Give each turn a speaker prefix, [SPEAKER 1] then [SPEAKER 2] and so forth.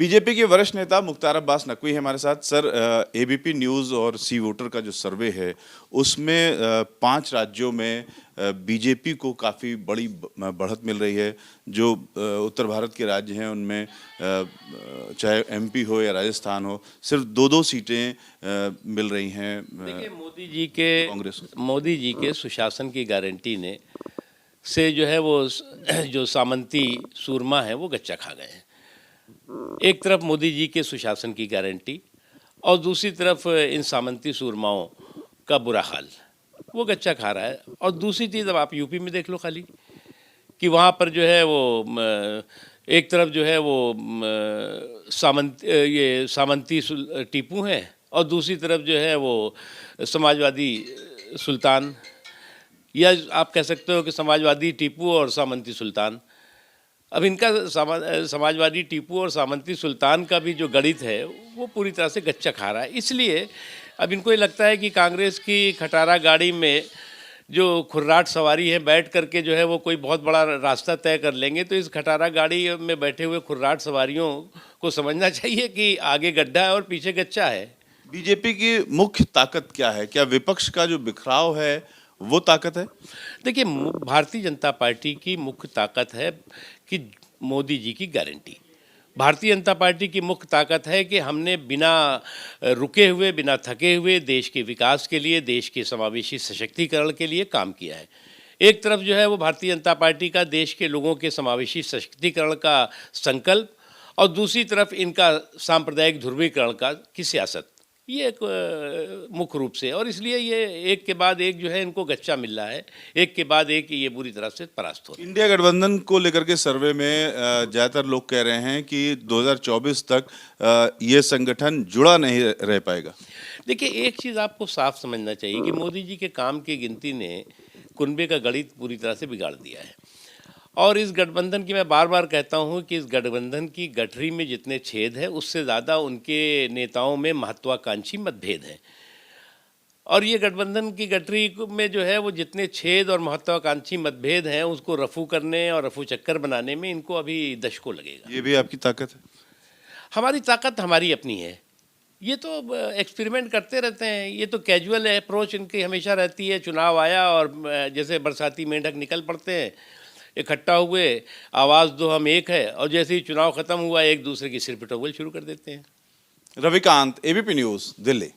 [SPEAKER 1] BJP के वरिष्ठ नेता मुख्तार अब्बास नकवी है हमारे साथ। सर, एबीपी न्यूज़ और सी वोटर का जो सर्वे है उसमें 5 राज्यों में बीजेपी को काफ़ी बड़ी बढ़त मिल रही है। जो उत्तर भारत के राज्य हैं उनमें चाहे एमपी हो या राजस्थान हो, सिर्फ 2-2 सीटें मिल रही हैं
[SPEAKER 2] देखिए,
[SPEAKER 1] कांग्रेस।
[SPEAKER 2] मोदी जी के सुशासन की गारंटी ने से जो है वो जो सामंती सूरमा है वो गच्चा खा गए हैं। एक तरफ मोदी जी के सुशासन की गारंटी और दूसरी तरफ इन सामंती सूरमाओं का बुरा हाल, वो गच्चा खा रहा है। और दूसरी चीज़ अब आप यूपी में देख लो खाली कि वहाँ पर जो है वो एक तरफ जो है वो सामंती टीपू हैं और दूसरी तरफ जो है वो समाजवादी सुल्तान, या आप कह सकते हो कि समाजवादी टीपू और सामंती सुल्तान। अब इनका समाजवादी टीपू और सामंती सुल्तान का भी जो गणित है वो पूरी तरह से गच्चा खा रहा है। इसलिए अब इनको ये लगता है कि कांग्रेस की खटारा गाड़ी में जो खुर्राट सवारी है बैठ करके जो है वो कोई बहुत बड़ा रास्ता तय कर लेंगे, तो इस खटारा गाड़ी में बैठे हुए खुर्राट सवारियों को समझना चाहिए कि आगे गड्ढा है और पीछे गच्चा है।
[SPEAKER 1] बीजेपी की मुख्य ताकत क्या है? क्या विपक्ष का जो बिखराव है वो ताकत है?
[SPEAKER 2] देखिए, भारतीय जनता पार्टी की मुख्य ताकत है कि मोदी जी की गारंटी। भारतीय जनता पार्टी की मुख्य ताकत है कि हमने बिना रुके हुए, बिना थके हुए देश के विकास के लिए, देश के समावेशी सशक्तिकरण के लिए काम किया है। एक तरफ जो है वो भारतीय जनता पार्टी का देश के लोगों के समावेशी सशक्तिकरण का संकल्प और दूसरी तरफ इनका सांप्रदायिक ध्रुवीकरण की सियासत, ये एक मुख्य रूप से, और इसलिए ये एक के बाद एक जो है इनको गच्चा मिल रहा है, एक के बाद एक ये बुरी तरह से परास्त हो रहा है।
[SPEAKER 1] इंडिया गठबंधन को लेकर के सर्वे में ज़्यादातर लोग कह रहे हैं कि 2024 तक ये संगठन जुड़ा नहीं रह पाएगा।
[SPEAKER 2] देखिए, एक चीज़ आपको साफ समझना चाहिए कि मोदी जी के काम की गिनती ने कुनबे का गणित पूरी तरह से बिगाड़ दिया है। और इस गठबंधन की मैं बार बार कहता हूं कि इस गठबंधन की गठरी में जितने छेद हैं उससे ज़्यादा उनके नेताओं में महत्वाकांक्षी मतभेद हैं। और ये गठबंधन की गठरी में जो है वो जितने छेद और महत्वाकांक्षी मतभेद हैं उसको रफू करने और रफू चक्कर बनाने में इनको अभी दशकों लगेगा।
[SPEAKER 1] ये भी आपकी ताकत है?
[SPEAKER 2] हमारी ताकत हमारी अपनी है। ये तो एक्सपेरिमेंट करते रहते हैं, ये तो कैजुअल अप्रोच इनकी हमेशा रहती है। चुनाव आया और जैसे बरसाती मेंढक निकल पड़ते हैं, इकट्ठा हुए, आवाज़ दो हम एक है, और जैसे ही चुनाव खत्म हुआ एक दूसरे की सिर पिटौल शुरू कर देते हैं।
[SPEAKER 1] Ravikant, ABP news, Delhi.